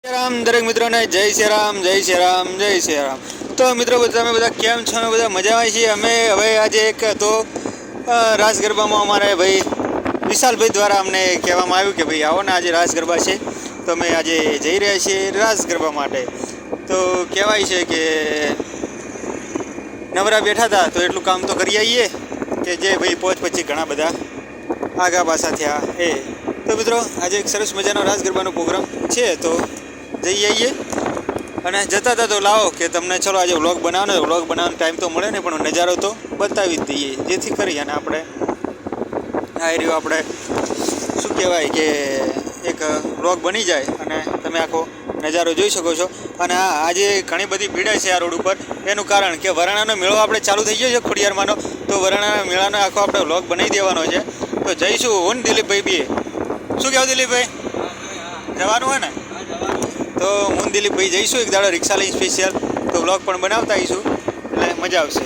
રામ દરેક મિત્રોને જય શ્રી રામ જય શ્રી રામ જય શ્રી રામ। તો મિત્રો તમે બધા કેમ છો? અમે બધા મજામાં છીએ। અમે હવે આજે એક તો રાસ ગરબામાં અમારે ભાઈ વિશાલભાઈ દ્વારા અમને કહેવામાં આવ્યું કે ભાઈ આવો ને આજે રાસ ગરબા છે, તો અમે આજે જઈ રહ્યા છીએ રાસ ગરબા માટે। તો કહેવાય છે કે નવરા બેઠા હતા તો એટલું કામ તો કરી આવીએ કે જે ભાઈ પહોંચ પછી ઘણા બધા આગા પાછા થયા એ। તો મિત્રો આજે એક સરસ મજાનો રાસ ગરબાનો પ્રોગ્રામ છે, તો જઈ આવીએ। અને જતા હતા તો લાવો કે તમને ચલો આજે વ્લોગ બનાવવાનો, વ્લોગ બનાવવાનો ટાઈમ તો મળે ને, પણ નજારો તો બતાવી જ દઈએ, જેથી કરી અને આપણે આ રહ્યો આપણે શું કહેવાય કે એક વ્લોગ બની જાય અને તમે આખો નજારો જોઈ શકો છો। અને આજે ઘણી બધી ભીડ છે આ રોડ ઉપર, એનું કારણ કે વરાણાનો મેળો આપણે ચાલુ થઈ ગયો છે ખોડિયારમાંનો, તો વરાણાના મેળાનો આખો આપણે વ્લોગ બનાવી દેવાનો છે। તો જઈશું હું ને દિલીપભાઈ બી, શું કહેવું દિલીપભાઈ? જવાનું હોય ને? તો હું દિલીપભાઈ જઈશું એક દાડો રિક્ષા લઈ સ્પેશિયલ, તો વ્લોગ પણ બનાવતા આવીશું એટલે મજા આવશે।